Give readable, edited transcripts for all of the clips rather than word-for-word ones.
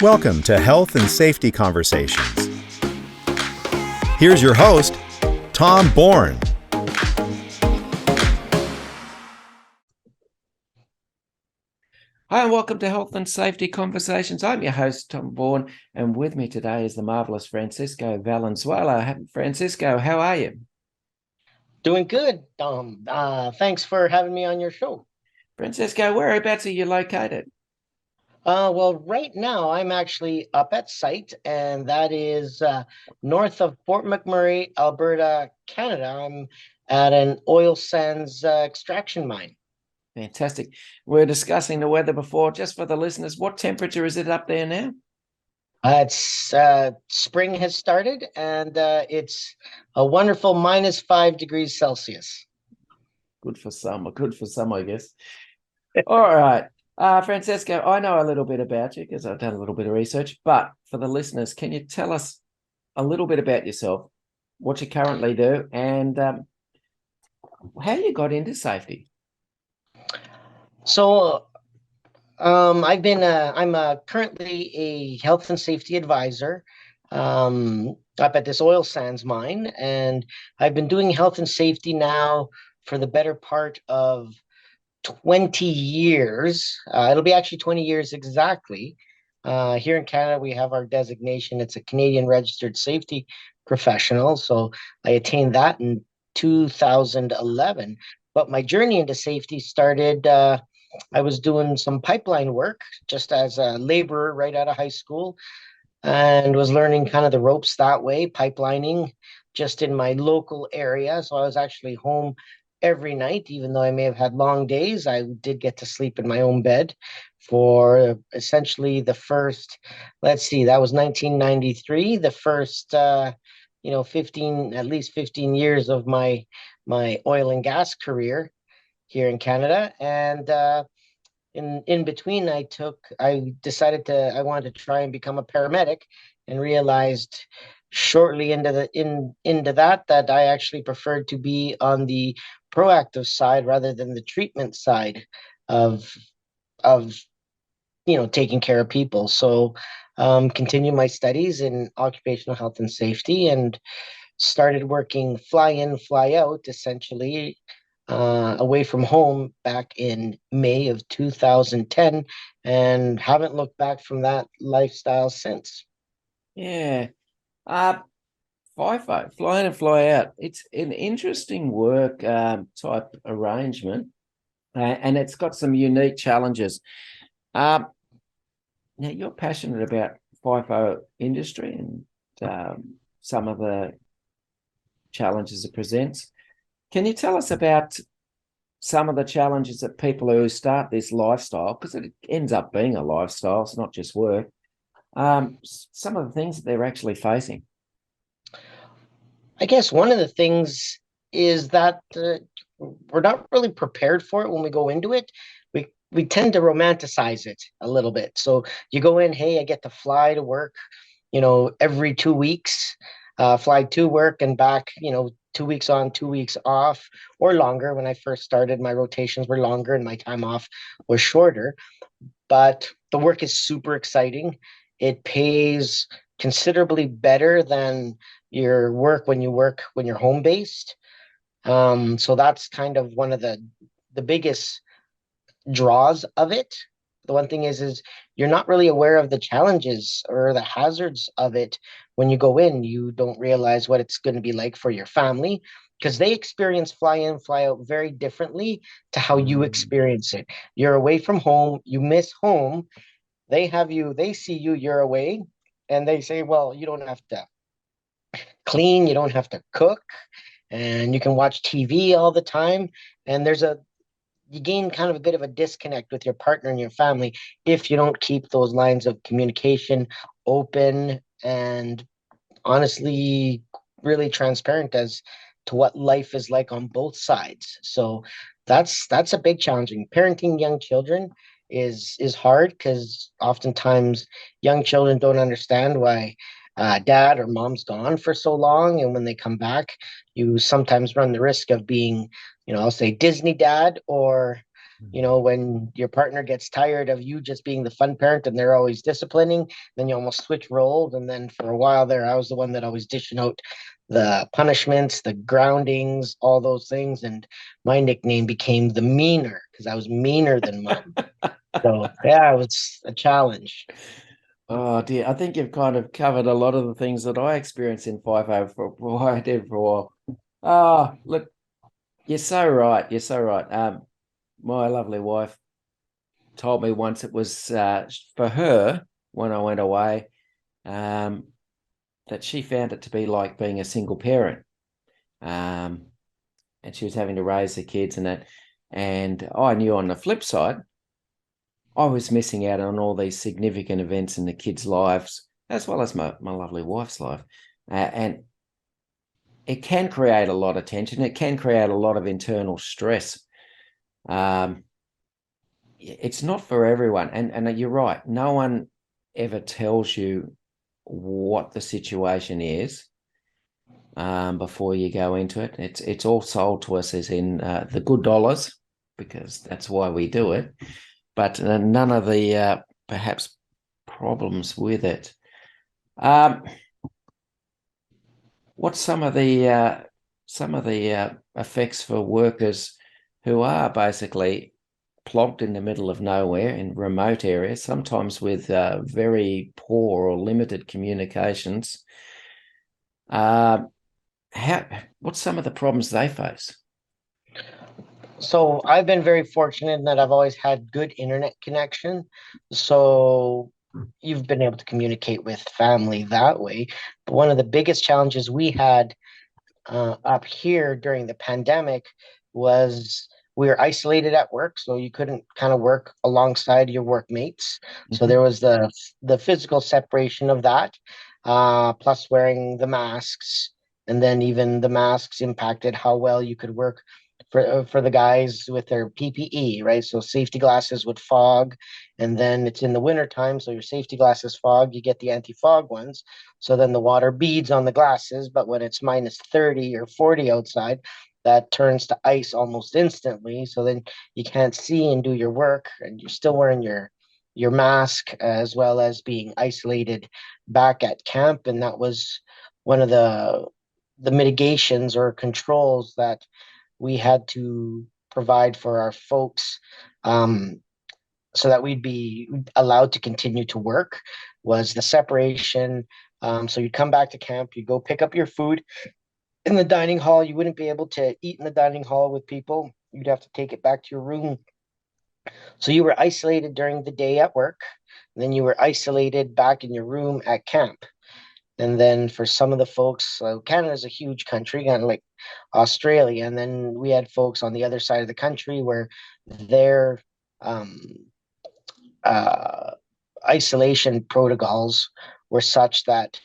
Welcome to Health and Safety Conversations. Here's your host, Tom Bourne. Hi, and welcome to Health and Safety Conversations. I'm your host, Tom Bourne, and with me today is the marvelous Francisco Valenzuela. Francisco, how are you? Doing good, Tom. Thanks for having me on your show. Francisco, whereabouts are you located? Well, right now I'm actually up at site, and that is north of Fort McMurray, Alberta, Canada. I'm at an oil sands extraction mine. Fantastic. We're discussing the weather before. Just for the listeners, what temperature is it up there now? It's spring has started, and it's a wonderful -5 degrees Celsius. Good for some, I guess. All right. Francesco, I know a little bit about you because I've done a little bit of research, but for the listeners, can you tell us a little bit about yourself, what you currently do, and how you got into safety? So I'm currently a health and safety advisor up at this oil sands mine, and I've been doing health and safety now for the better part of 20 years. It'll be actually 20 years exactly. Here in Canada, we have our designation. It's a Canadian registered safety professional. So I attained that in 2011. But my journey into safety started, I was doing some pipeline work just as a laborer right out of high school and was learning kind of the ropes that way, pipelining just in my local area. So I was actually home every night, even though I may have had long days. I did get to sleep in my own bed for essentially the first, let's see, that was 1993, the first 15, at least 15 years of my oil and gas career here in Canada. And in between, I decided I wanted to try and become a paramedic, and realized shortly into that I actually preferred to be on the proactive side rather than the treatment side of of taking care of people. So continued my studies in occupational health and safety, and started working fly in, fly out, essentially, away from home back in May of 2010, and haven't looked back from that lifestyle since. Yeah. FIFO, fly in and fly out. It's an interesting work type arrangement, and it's got some unique challenges. Now, you're passionate about FIFO industry and some of the challenges it presents. Can you tell us about some of the challenges that people who start this lifestyle, because it ends up being a lifestyle, it's not just work, some of the things that they're actually facing? I guess one of the things is that we're not really prepared for it when we go into it. We tend to romanticize it a little bit. So you go in, hey, I get to fly to work, every 2 weeks, fly to work and back, 2 weeks on, 2 weeks off, or longer. When I first started, my rotations were longer and my time off was shorter. But the work is super exciting. It pays considerably better than your work when you're home based. So that's kind of one of the biggest draws of it. The one thing is you're not really aware of the challenges or the hazards of it. When you go in, you don't realize what it's going to be like for your family, because they experience fly in, fly out very differently to how you experience it. You're away from home, you miss home. They see you, you're away, and they say, well, you don't have to clean, you don't have to cook, and you can watch TV all the time. And you gain kind of a bit of a disconnect with your partner and your family if you don't keep those lines of communication open and honestly really transparent as to what life is like on both sides. So that's a big challenging. Parenting young children is hard, because oftentimes young children don't understand why dad or mom's gone for so long, and when they come back, you sometimes run the risk of being, I'll say Disney dad, or You know, when your partner gets tired of you just being the fun parent and they're always disciplining, then you almost switch roles. And then for a while there, I was the one that always dishing out the punishments, the groundings, all those things. And my nickname became the meaner because I was meaner than mom. So yeah, it was a challenge. Oh dear, I think you've kind of covered a lot of the things that I experienced in FIFO for what I did for a while. Oh, look, you're so right. You're so right. My lovely wife told me once it was for her when I went away, that she found it to be like being a single parent. And she was having to raise the kids and that. And I knew on the flip side, I was missing out on all these significant events in the kids' lives, as well as my lovely wife's life. And it can create a lot of tension. It can create a lot of internal stress. It's not for everyone. And you're right. No one ever tells you what the situation is before you go into it. It's all sold to us as in the good dollars, because that's why we do it. But none of the perhaps problems with it. What's some of the effects for workers who are basically plonked in the middle of nowhere in remote areas, sometimes with very poor or limited communications? What's some of the problems they face? So I've been very fortunate in that I've always had good internet connection. So you've been able to communicate with family that way. But one of the biggest challenges we had up here during the pandemic was we were isolated at work, so you couldn't kind of work alongside your workmates. So there was the physical separation of that, plus wearing the masks, and then even the masks impacted how well you could work for the guys with their PPE, right? So safety glasses would fog, and then it's in the winter time, so your safety glasses fog, you get the anti-fog ones. So then the water beads on the glasses, but when it's minus 30 or 40 outside, that turns to ice almost instantly. So then you can't see and do your work, and you're still wearing your mask as well as being isolated back at camp. And that was one of the mitigations or controls that we had to provide for our folks, so that we'd be allowed to continue to work, was the separation. So you'd come back to camp, you'd go pick up your food in the dining hall. You wouldn't be able to eat in the dining hall with people. You'd have to take it back to your room. So you were isolated during the day at work, and then you were isolated back in your room at camp. And then for some of the folks, so Canada's a huge country, kind of like Australia. And then we had folks on the other side of the country where their um, uh, isolation protocols were such that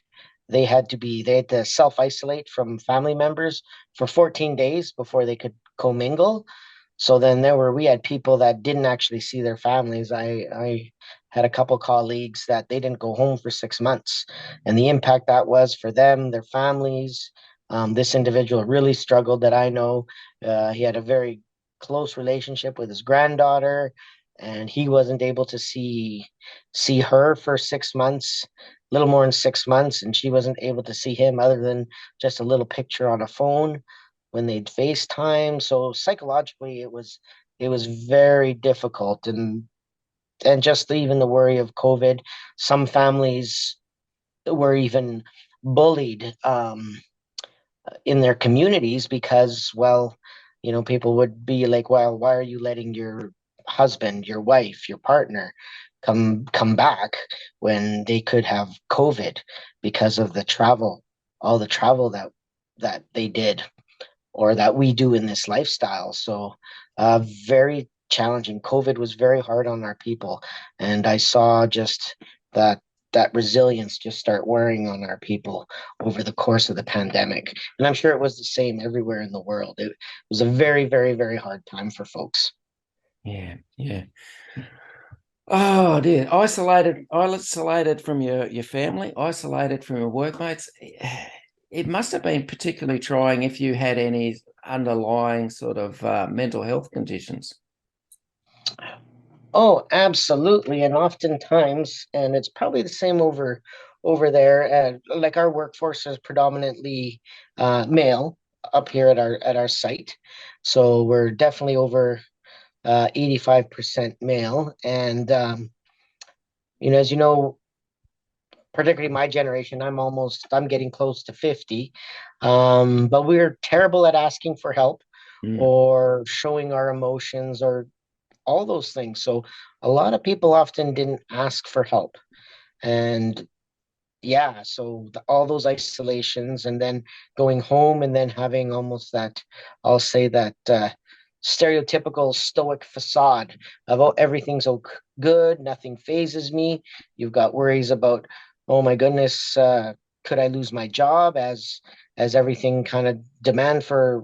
they had to self-isolate from family members for 14 days before they could commingle. So then we had people that didn't actually see their families. I had a couple colleagues that they didn't go home for 6 months, and the impact that was for them, their families. This individual really struggled that I know. He had a very close relationship with his granddaughter, and he wasn't able to see her for 6 months, a little more than 6 months, and she wasn't able to see him other than just a little picture on a phone when they'd FaceTime. So psychologically, it was very difficult, and just even the worry of COVID. Some families were even bullied in their communities because, well, people would be like, well, why are you letting your husband, your wife, your partner come back when they could have COVID because of all the travel that they did or that we do in this lifestyle. So very challenging. COVID was very hard on our people, and I saw just that resilience just start wearing on our people over the course of the pandemic. And I'm sure it was the same everywhere in the world. It was a very, very, very hard time for folks. Yeah, yeah. Oh dear, isolated from your family, isolated from your workmates. It must have been particularly trying if you had any underlying sort of mental health conditions. Oh, absolutely. And oftentimes, and it's probably the same over there. Like our workforce is predominantly male up here at our site, so we're definitely over 85% male. And as you know, particularly my generation, I'm getting close to 50, but we're terrible at asking for help Mm. or showing our emotions or all those things. So a lot of people often didn't ask for help. And yeah, so all those isolations and then going home and then having almost that, I'll say that stereotypical stoic facade of, oh, everything's good, nothing phases me. You've got worries about, oh my goodness, could I lose my job as everything kind of demand for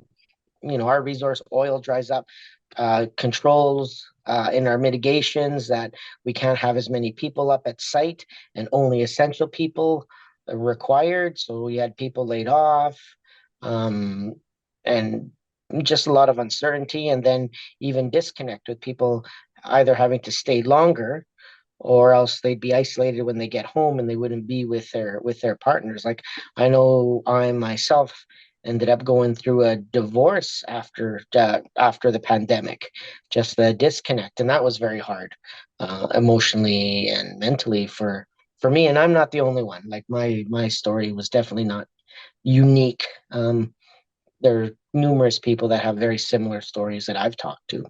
our resource oil dries up, controls in our mitigations that we can't have as many people up at site and only essential people required. So we had people laid off, um, and just a lot of uncertainty, and then even disconnect with people either having to stay longer or else they'd be isolated when they get home and they wouldn't be with their partners. Like I know I myself ended up going through a divorce after the pandemic, just the disconnect, and that was very hard, emotionally and mentally for me. And I'm not the only one. Like my story was definitely not unique. There are numerous people that have very similar stories that I've talked to.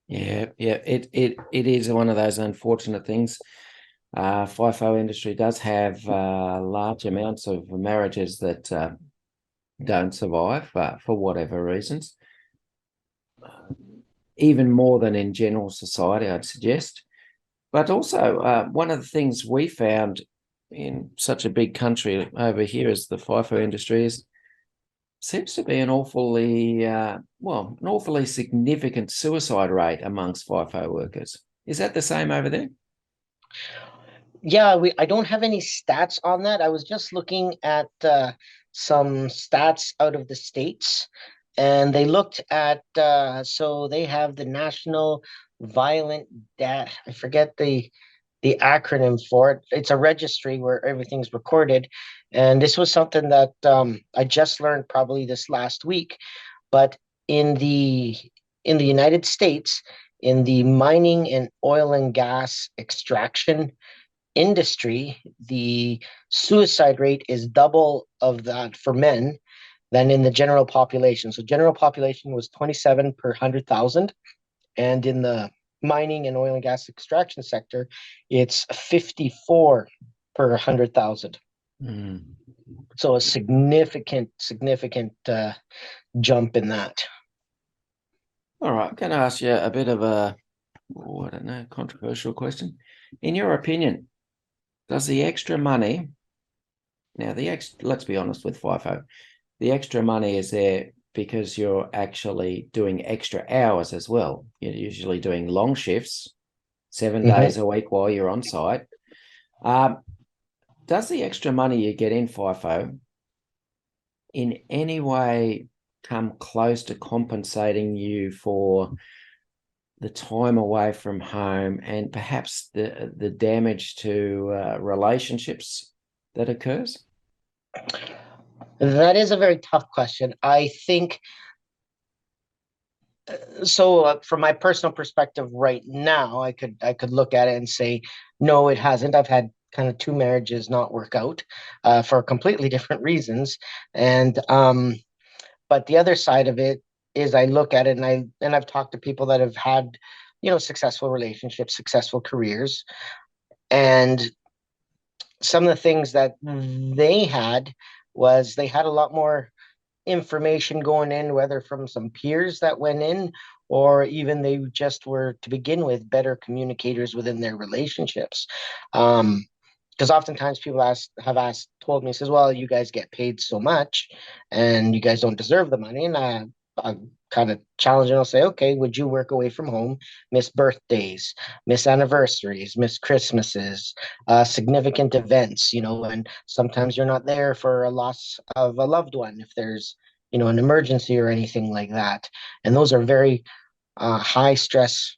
Yeah, yeah. It is one of those unfortunate things. FIFO industry does have large amounts of marriages that don't survive for whatever reasons, even more than in general society, I'd suggest. But also, one of the things we found in such a big country over here as the FIFO industry is seems to be an awfully significant suicide rate amongst FIFO workers. Is that the same over there? Yeah, I don't have any stats on that. I was just looking at some stats out of the states, and they looked at so they have the National Violent Death. I forget the acronym for it. It's a registry where everything's recorded, and this was something that I just learned probably this last week. But in the in the United States, in the mining and oil and gas extraction industry, the suicide rate is double of that for men than in the general population. So general population was 27 per 100,000, and in the mining and oil and gas extraction sector, it's 54 per 100,000. Mm. So a significant jump in that. All right, I'm going to ask you a bit of I don't know, controversial question. In your opinion, does the extra money, now let's be honest with FIFO, the extra money is there because you're actually doing extra hours as well. You're usually doing long shifts, 7 days a week while you're on site. Does the extra money you get in FIFO in any way come close to compensating you for the time away from home and perhaps the damage to relationships that occurs? That is a very tough question. I think so. From my personal perspective, right now, I could look at it and say, no, it hasn't. I've had kind of two marriages not work out for completely different reasons, and but the other side of it is I look at it and I've talked to people that have had successful relationships, successful careers, and some of the things that they had was they had a lot more information going in, whether from some peers that went in, or even they just were to begin with better communicators within their relationships. Because oftentimes people told me, says, well, you guys get paid so much and you guys don't deserve the money. And I kind of challenge and I'll say, okay, would you work away from home, miss birthdays, miss anniversaries, miss Christmases, significant events, and sometimes you're not there for a loss of a loved one if there's, an emergency or anything like that. And those are very high stress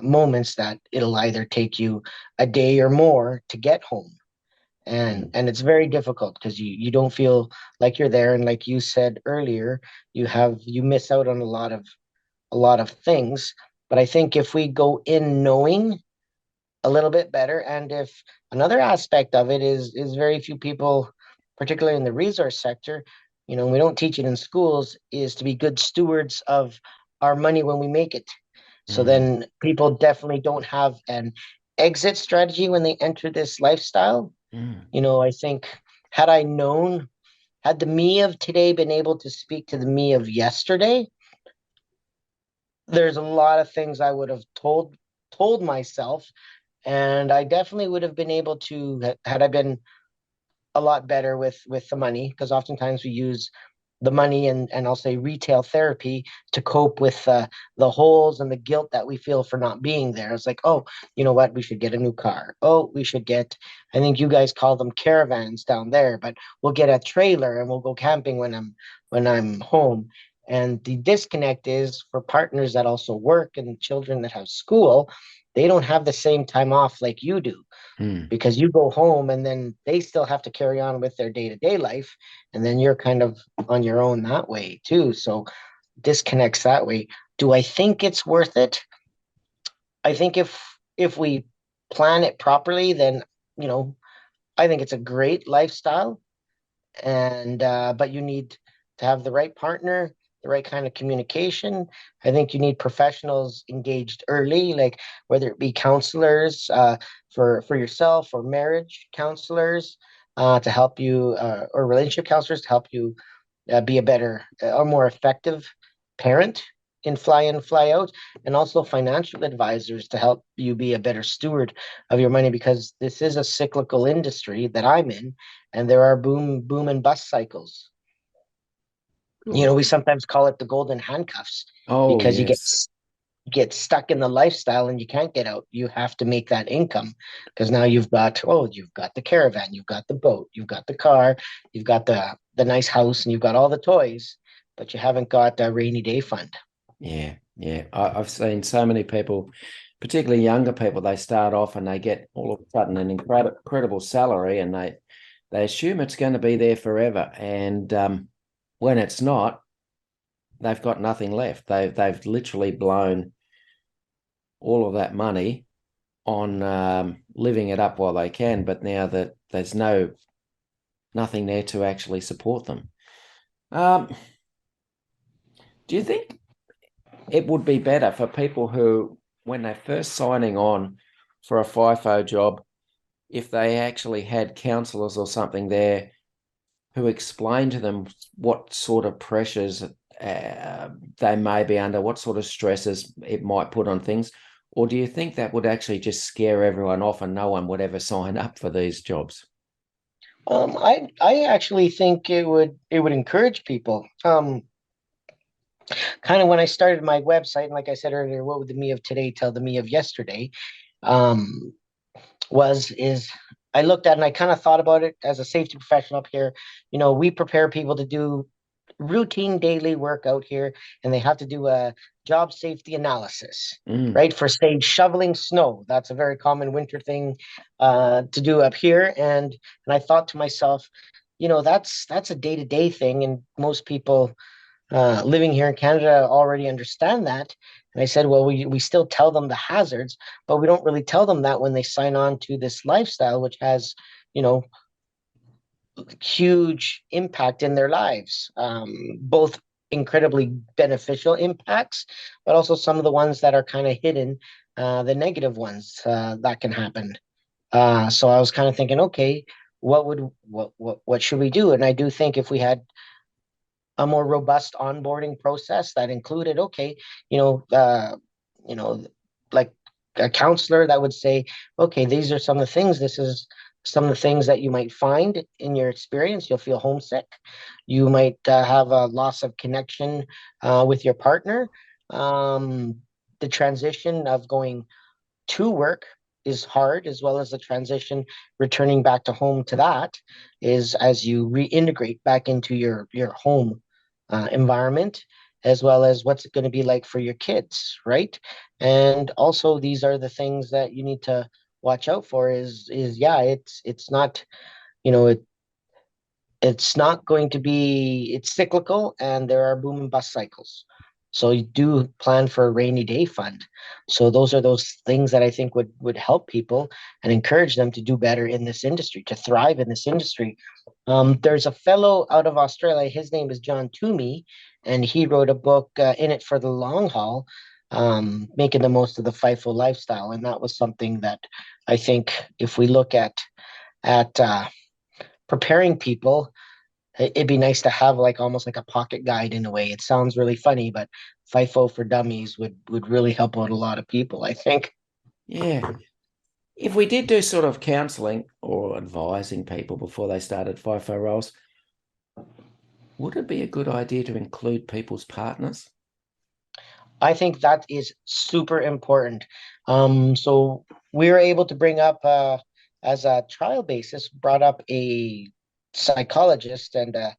moments that it'll either take you a day or more to get home. And it's very difficult because you don't feel like you're there. And like you said earlier, you miss out on a lot of things. But I think if we go in knowing a little bit better, and if another aspect of it is very few people, particularly in the resource sector, we don't teach it in schools, is to be good stewards of our money when we make it. So Mm. then people definitely don't have an exit strategy when they enter this lifestyle. Mm. I think had I known, had the me of today been able to speak to the me of yesterday, there's a lot of things I would have told myself, and I definitely would have been able to, had I been a lot better with the money, because oftentimes we use the money and I'll say retail therapy to cope with the holes and the guilt that we feel for not being there. It's like, oh, you know what? We should get a new car. Oh, we should get, I think you guys call them caravans down there, but we'll get a trailer and we'll go camping when I'm home. And the disconnect is for partners that also work and children that have school, they don't have the same time off like you do, Mm. because you go home and then they still have to carry on with their day-to-day life, and then you're kind of on your own that way too. So disconnects that way. Do I think it's worth it? I think if we plan it properly, then you know I think it's a great lifestyle, and but you need to have the right partner, the right kind of communication. I think you need professionals engaged early, like whether it be counselors for yourself, or marriage counselors to help you, or relationship counselors to help you be a better or more effective parent in, fly out, and also financial advisors to help you be a better steward of your money, because this is a cyclical industry that I'm in, and there are boom and bust cycles. Good. We sometimes call it the golden handcuffs, Oh, because yes. you get stuck in the lifestyle and you can't get out. You have to make that income, because now you've got the caravan, you've got the boat, you've got the car, you've got the nice house, and you've got all the toys, but you haven't got a rainy day fund. Yeah, yeah. I've seen so many people, particularly younger people, they start off and they get all of a sudden an incredible salary, and they assume it's going to be there forever. And when it's not, they've got nothing left. They've literally blown all of that money on living it up while they can, but now that there's nothing there to actually support them. Um, do you think it would be better for people who, when they're first signing on for a FIFO job, if they actually had counselors or something there who explain to them what sort of pressures they may be under, what sort of stresses it might put on things? Or do you think that would actually just scare everyone off and no one would ever sign up for these jobs? I actually think it would encourage people. Kind of when I started my website, and like I said earlier, what would the me of today tell the me of yesterday? Um, was is I looked at, and I kind of thought about it as a safety professional up here. We prepare people to do routine daily work out here, and they have to do a job safety analysis, Mm. right? For say shoveling snow. That's a very common winter thing to do up here. And I thought to myself, that's a day-to-day thing, and most people living here in Canada already understand that. And I said, well, we still tell them the hazards, but we don't really tell them that when they sign on to this lifestyle, which has, you know, huge impact in their lives, both incredibly beneficial impacts, but also some of the ones that are kind of hidden, the negative ones that can happen. So I was kind of thinking, okay, what should we do? And I do think if we had a more robust onboarding process that included, okay, you know, uh, you know, like a counselor that would say, okay, these are some of the things. This is some of the things that you might find in your experience. You'll feel homesick. You might have a loss of connection with your partner. The transition of going to work is hard, as well as the transition returning back to home to that is as you reintegrate back into your home environment. as well as what's it going to be like for your kids, right? And also these are the things that you need to watch out for is yeah, it's not, you know, it's not going to be, it's cyclical and there are boom and bust cycles. So you do plan for a rainy day fund. So those are those things that I think would help people and encourage them to do better in this industry, to thrive in this industry. There's a fellow out of Australia, his name is John Toomey, and he wrote a book, In It for the Long Haul, making the most of the FIFO lifestyle. And that was something that I think if we look at preparing people, it'd be nice to have like almost like a pocket guide in a way. It sounds really funny, but FIFO for Dummies would really help out a lot of people, I think. Yeah. If we did do sort of counselling or advising people before they started FIFO roles, would it be a good idea to include people's partners? I think that is super important. So we were able to bring up, as a trial basis, brought up a psychologist and a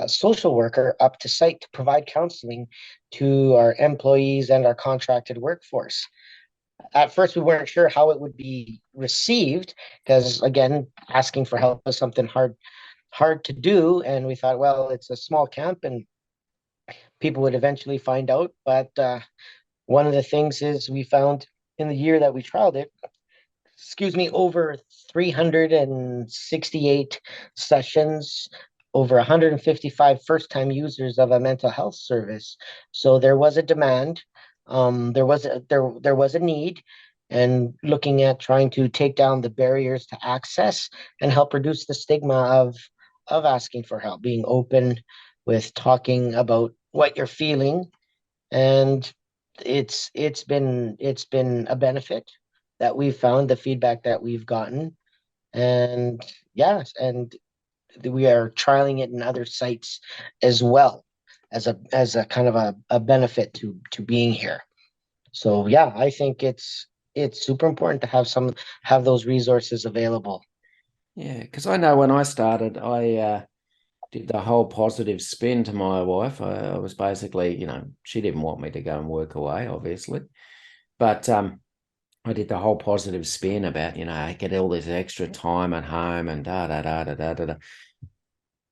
social worker up to site to provide counseling to our employees and our contracted workforce. At first, we weren't sure how it would be received because, again, asking for help is something hard to do. And we thought, well, it's a small camp and people would eventually find out. But one of the things is we found in the year that we trialed it, over 368 sessions, over 155 first-time users of a mental health service. So there was a demand, there was a need, and looking at trying to take down the barriers to access and help reduce the stigma of asking for help, being open with talking about what you're feeling. And it's been a benefit that we've found, the feedback that we've gotten. And yes, and we are trialing it in other sites as well, as a kind of a benefit to being here. So yeah, I think it's super important to have those resources available. Yeah, because I know when I started, I did the whole positive spin to my wife. I was basically, she didn't want me to go and work away, obviously, but I did the whole positive spin about, I get all this extra time at home and da da da da da da. Da.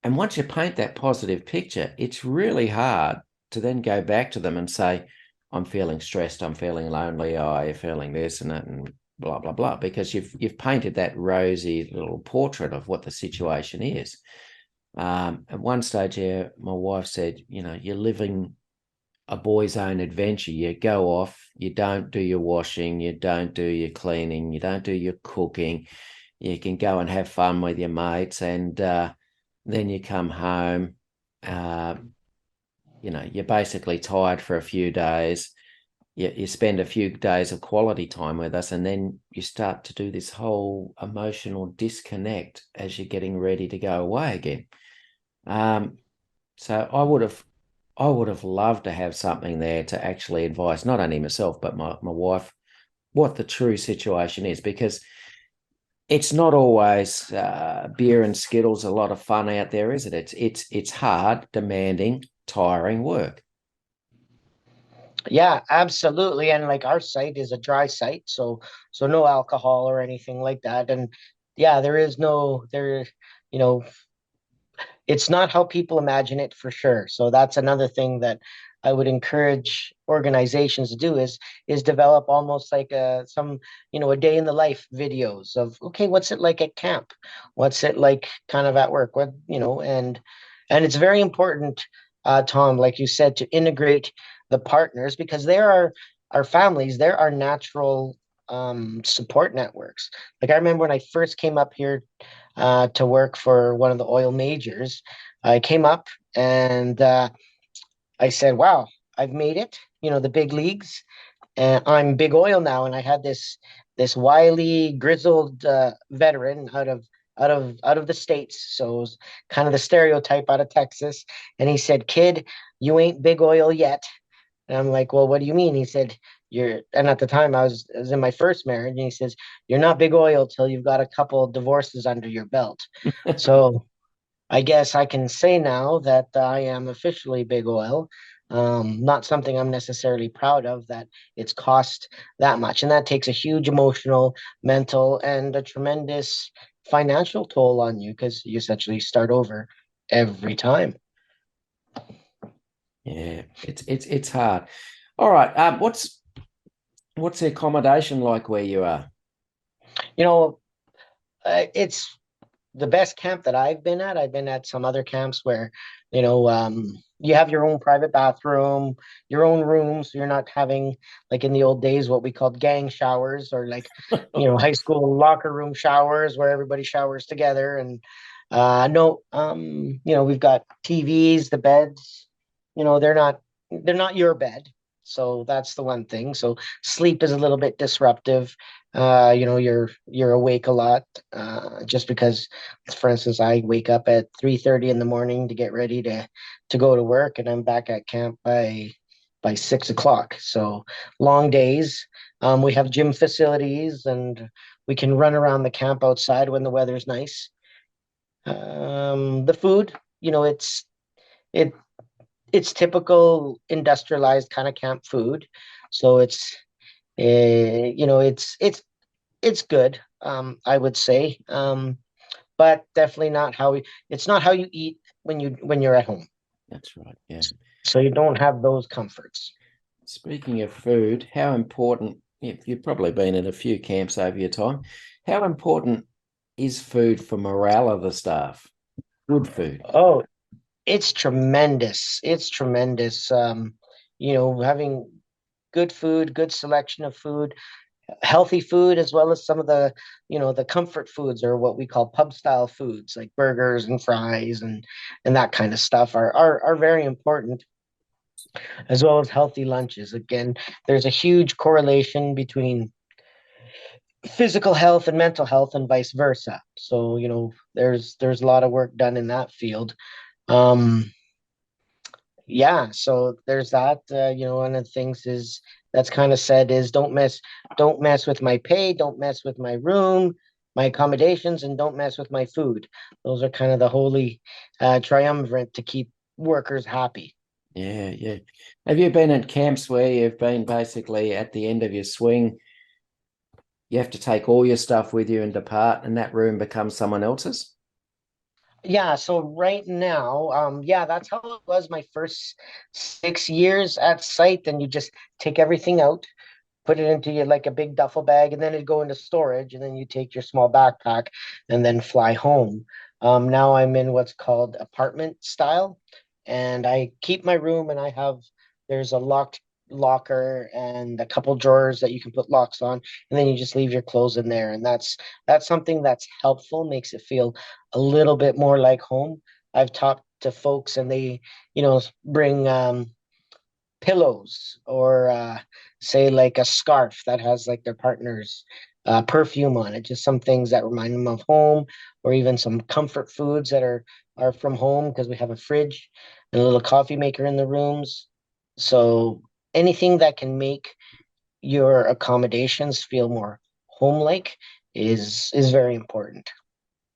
And once you paint that positive picture, it's really hard to then go back to them and say, I'm feeling stressed, I'm feeling lonely, oh, you're feeling this and that, and blah, blah, blah, because you've painted that rosy little portrait of what the situation is. At one stage, yeah, my wife said, you're living a boy's own adventure. You go off, you don't do your washing, you don't do your cleaning, you don't do your cooking. You can go and have fun with your mates, and then you come home. You're basically tired for a few days. You spend a few days of quality time with us, and then you start to do this whole emotional disconnect as you're getting ready to go away again. So I would have loved to have something there to actually advise not only myself but my wife what the true situation is, because it's not always beer and skittles, a lot of fun out there, is it? It's hard, demanding, tiring work. Yeah, absolutely. And like our site is a dry site, so no alcohol or anything like that. And yeah, there is no there, you know, it's not how people imagine it for sure. So that's another thing that I would encourage organizations to do is develop almost like a day in the life videos of, okay, what's it like at camp? What's it like kind of at work? And it's very important, Tom, like you said, to integrate the partners because there are our families, there are natural support networks. Like I remember when I first came up here to work for one of the oil majors. I came up and I said, wow, I've made it, the big leagues. And I'm big oil now. And I had this wily, grizzled veteran out of the States. So it was kind of the stereotype out of Texas. And he said, kid, you ain't big oil yet. And I'm like, well, what do you mean? He said, and at the time I was in my first marriage, and he says, you're not big oil till you've got a couple of divorces under your belt. So I guess I can say now that I am officially big oil. Not something I'm necessarily proud of, that it's cost that much. And that takes a huge emotional, mental, and a tremendous financial toll on you, because you essentially start over every time. Yeah, it's hard. All right. What's the accommodation like where you are? You know, it's the best camp that I've been at. I've been at some other camps where, you have your own private bathroom, your own room, so you're not having, like in the old days, what we called gang showers, or like, high school locker room showers where everybody showers together. And no, we've got TVs, the beds, they're not your bed. So that's the one thing. So sleep is a little bit disruptive. You're awake a lot, just because, for instance, I wake up at 3:30 in the morning to get ready to go to work, and I'm back at camp by 6 o'clock. So long days. We have gym facilities, and we can run around the camp outside when the weather's nice. The food, it it's typical industrialized kind of camp food, so it's good. I would say, but definitely not it's not how you eat when you're at home. That's right. Yeah. So you don't have those comforts. Speaking of food, how important, you've probably been at a few camps over your time, how important is food for morale of the staff? Good food. Oh, it's tremendous. It's tremendous. Having good food, good selection of food, healthy food, as well as some of the comfort foods, or what we call pub style foods, like burgers and fries and that kind of stuff, are very important, as well as healthy lunches. Again, there's a huge correlation between physical health and mental health, and vice versa. So, there's a lot of work done in that field. Um, yeah, so there's that. One of the things is that's kind of said is, don't mess with my pay, don't mess with my room, my accommodations, and don't mess with my food. Those are kind of the holy triumvirate to keep workers happy. Yeah, yeah. Have you been at camps where you've been basically at the end of your swing? You have to take all your stuff with you and depart, and that room becomes someone else's? Yeah, so right now, yeah, that's how it was my first 6 years at site. And you just take everything out, put it into your, like, a big duffel bag, and then it'd go into storage, and then you take your small backpack and then fly home. Now I'm in what's called apartment style, and I keep my room, and there's a locked locker and a couple drawers that you can put locks on, and then you just leave your clothes in there. And that's something that's helpful, makes it feel a little bit more like home. I've talked to folks, and they, bring pillows, or say, like, a scarf that has, like, their partner's perfume on it, just some things that remind them of home, or even some comfort foods that are from home, because we have a fridge and a little coffee maker in the rooms. So anything that can make your accommodations feel more home-like is very important.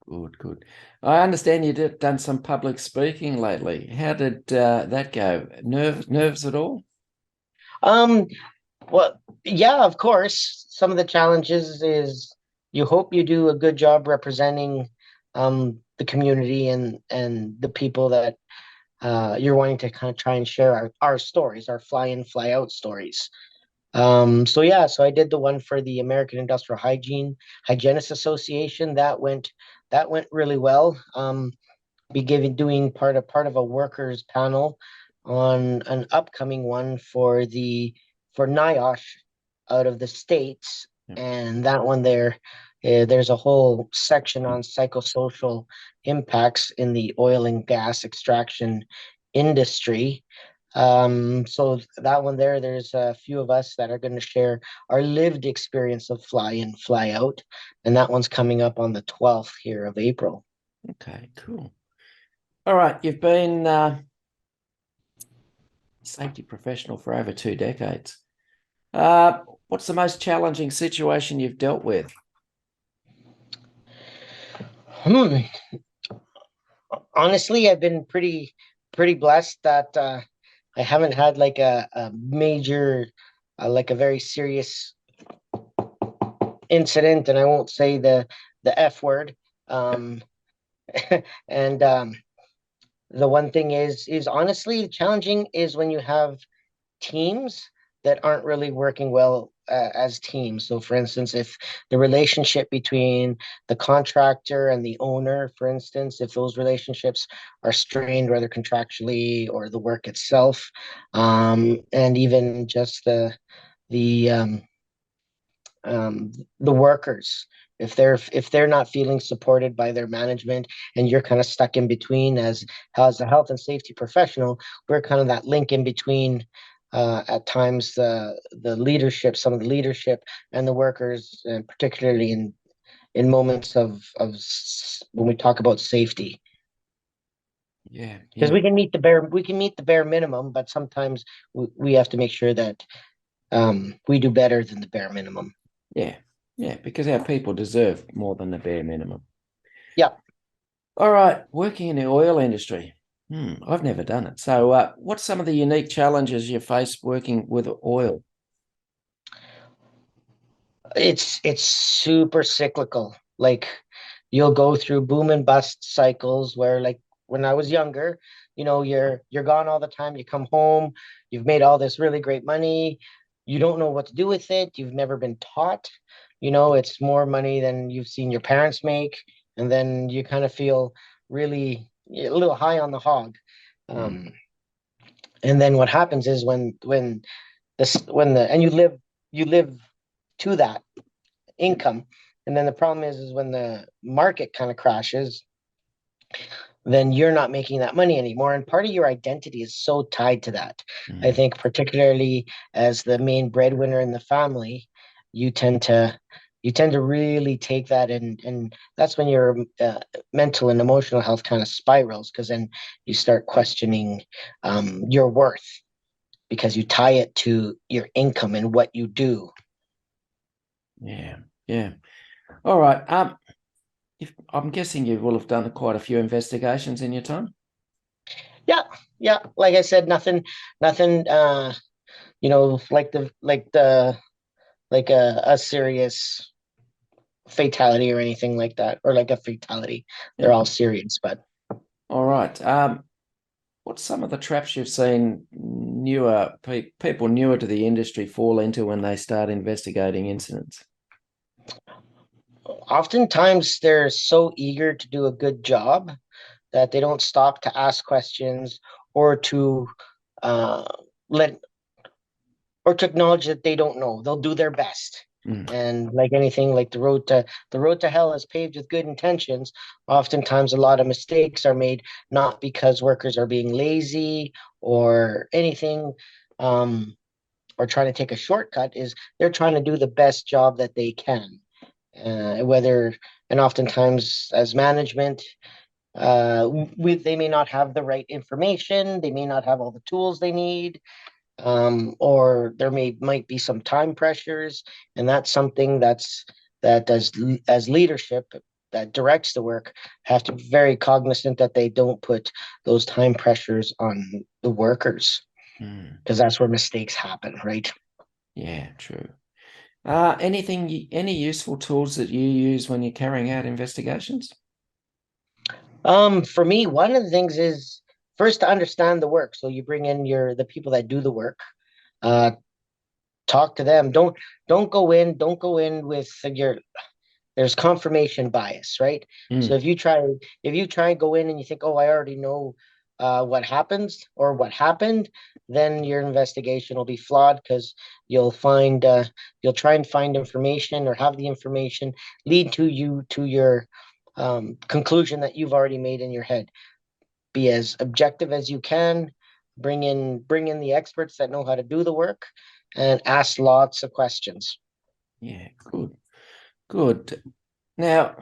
Good, good. I understand done some public speaking lately. How did that go? Nerves at all? Um, Well, yeah, of course. Some of the challenges is, you hope you do a good job representing the community and the people that you're wanting to kind of try and share our stories, our fly in, fly out stories. So yeah, so I did the one for the American Industrial Hygienists Association. That went really well. Be giving doing part of a workers panel on an upcoming one for NIOSH out of the States. Yeah. And that one there's a whole section on psychosocial impacts in the oil and gas extraction industry. So that one there's a few of us that are going to share our lived experience of fly in, fly out. And that one's coming up on the 12th here of April. Okay, cool. All right, you've been safety professional for over 2 decades. What's the most challenging situation you've dealt with? Honestly, I've been pretty blessed that I haven't had like a major, like a very serious incident, and I won't say the F word. Um, and the one thing is honestly challenging is when you have teams that aren't really working well as teams. So, for instance, if the relationship between the contractor and the owner, for instance, if those relationships are strained, whether contractually or the work itself, and even just the um, the workers, if they're not feeling supported by their management, and you're kind of stuck in between as a health and safety professional, we're kind of that link in between. At times, the leadership, some of the leadership, and the workers, and particularly in moments when we talk about safety, Yeah, because yeah, we can meet the bare minimum, but sometimes we have to make sure that we do better than the bare minimum. yeah, yeah, because our people deserve more than the bare minimum. Yeah. All right, working in the oil industry. I've never done it. So, what's some of the unique challenges you face working with oil? It's super cyclical. Like you'll go through boom and bust cycles where, like, when I was younger, you're gone all the time. You come home, you've made all this really great money, you don't know what to do with it, you've never been taught. It's more money than you've seen your parents make, and then you kind of feel really a little high on the hog. Mm, Um, and then what happens is when the and you live to that income. And then the problem is when the market kind of crashes, then you're not making that money anymore. And part of your identity is so tied to that. I mm, think particularly as the main breadwinner in the family, you tend to you tend to really take that, and that's when your mental and emotional health kind of spirals, because then you start questioning your worth, because you tie it to your income and what you do. yeah, yeah. All right. I'm guessing you will have done quite a few investigations in your time. Yeah, yeah. Like I said, nothing. Like a serious fatality or anything like that, or like a fatality. They're Yeah. all serious, but All right. What's some of the traps you've seen people newer to the industry fall into when they start investigating incidents? oftentimes they're so eager to do a good job that they don't stop to ask questions, or to uh, let or to acknowledge that they don't know. They'll do their best. Mm, And like anything, like the road to hell is paved with good intentions. Oftentimes, a lot of mistakes are made, not because workers are being lazy or anything, um, or trying to take a shortcut. Is they're trying to do the best job that they can. Whether and oftentimes as management, they may not have the right information, they may not have all the tools they need, or there might be some time pressures, and that's something that as leadership that directs the work have to be very cognizant that they don't put those time pressures on the workers, mm. because that's where mistakes happen, right? Yeah, true. Any useful tools that you use when you're carrying out investigations? For me, one of the things is first to understand the work. So you bring in the people that do the work, uh, talk to them. Don't go in with your there's confirmation bias, right? So Mm, if you try and go in and you think, oh, I already know what happens or what happened, then your investigation will be flawed, because you'll try and find information or have the information lead to your conclusion that you've already made in your head. Be as objective as you can. Bring in the experts that know how to do the work, and ask lots of questions. yeah, good, good. Now,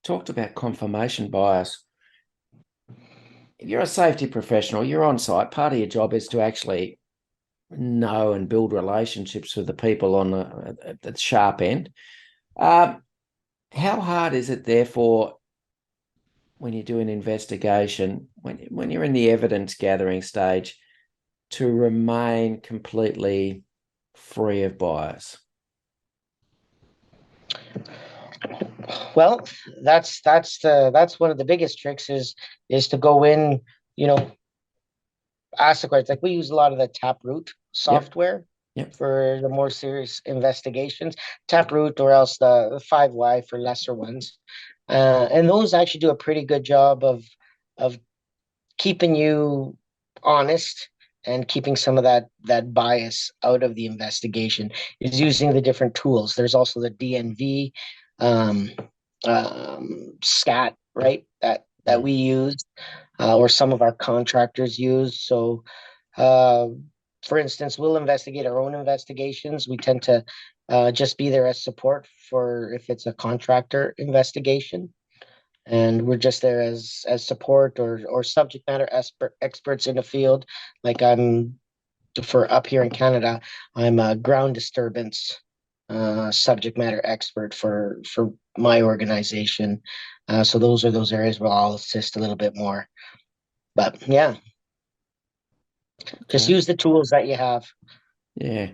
talked about confirmation bias. If you're a safety professional, you're on site. Part of your job is to actually know and build relationships with the people at the sharp end. Um, how hard is it, therefore, when you do an investigation, when you're in the evidence gathering stage, to remain completely free of bias? Well, that's one of the biggest tricks is to go in, ask the questions. Like, we use a lot of the Taproot software. Yep. For the more serious investigations, Taproot, or else the 5Y for lesser ones, and those actually do a pretty good job of keeping you honest and keeping some of that bias out of the investigation. Is using the different tools. There's also the DNV, SCAT, right? That we use, or some of our contractors use. So, for instance, we'll investigate our own investigations. We tend to just be there as support for if it's a contractor investigation, and we're just there as support or subject matter experts in the field. Like, for up here in Canada, I'm a ground disturbance subject matter expert for my organization. So those are those areas where I'll assist a little bit more. But yeah, just use the tools that you have. Yeah.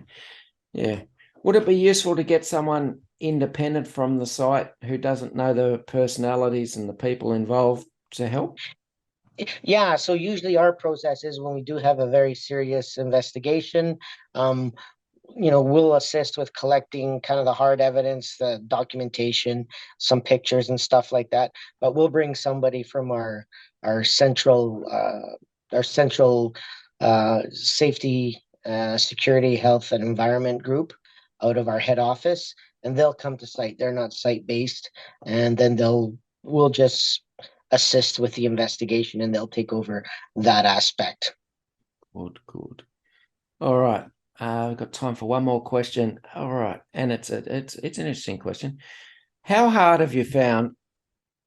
Would it be useful to get someone independent from the site who doesn't know the personalities and the people involved to help? Yeah, so usually our process is, when we do have a very serious investigation, we'll assist with collecting kind of the hard evidence, the documentation, some pictures and stuff like that. But we'll bring somebody from our central safety, security, health, and environment group out of our head office, and they'll come to site. They're not site based, and then we'll just assist with the investigation, and they'll take over that aspect. Good. All right. We've got time for one more question. All right. And it's an interesting question. How hard have you found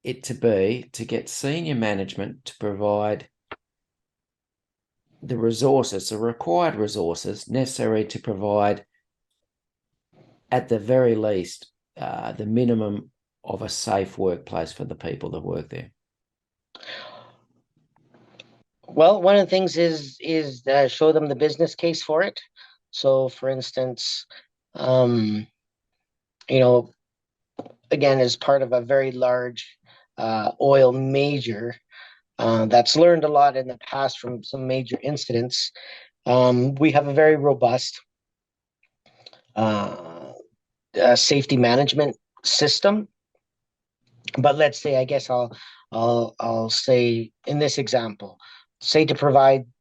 it to be to get senior management to provide the resources, the required resources necessary to provide, at the very least, the minimum of a safe workplace for the people that work there? Well, one of the things is show them the business case for it. So, for instance, again, as part of a very large oil major that's learned a lot in the past from some major incidents, we have a very robust safety management system. But let's say, I guess I'll say, in this example, say to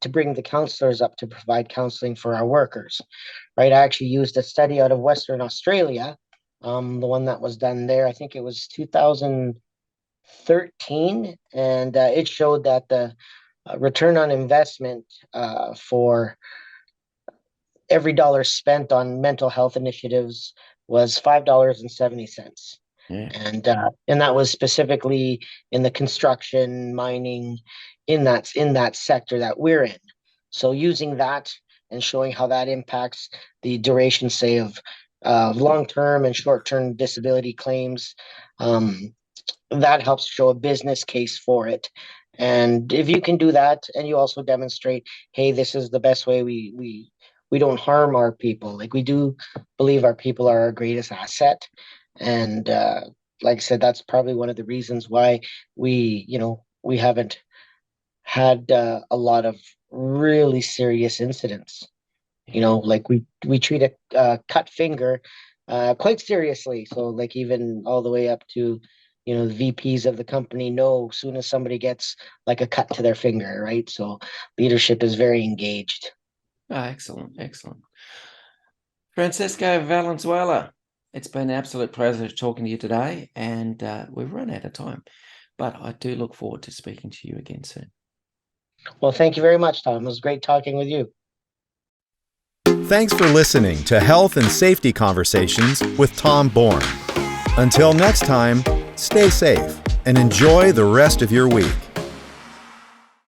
bring the counselors up to provide counseling for our workers, right? I actually used a study out of Western Australia, the one that was done there. I think it was 2013, and it showed that the return on investment for every dollar spent on mental health initiatives was $5.70. Yeah. And that was specifically in the construction, mining, in that sector that we're in. So using that and showing how that impacts the duration, say, of long-term and short-term disability claims, that helps show a business case for it. And if you can do that, and you also demonstrate, hey, this is the best way we don't harm our people. Like, we do believe our people are our greatest asset. And like I said, that's probably one of the reasons why we haven't had a lot of really serious incidents. Like, we treat a cut finger quite seriously. So, like, even all the way up to the VPs of the company know as soon as somebody gets like a cut to their finger, right? So leadership is very engaged. Oh, excellent. Francisco Valenzuela, it's been an absolute pleasure talking to you today, and we've run out of time, but I do look forward to speaking to you again soon. Well, thank you very much, Tom. It was great talking with you. Thanks for listening to Health and Safety Conversations with Tom Bourne. Until next time, stay safe and enjoy the rest of your week.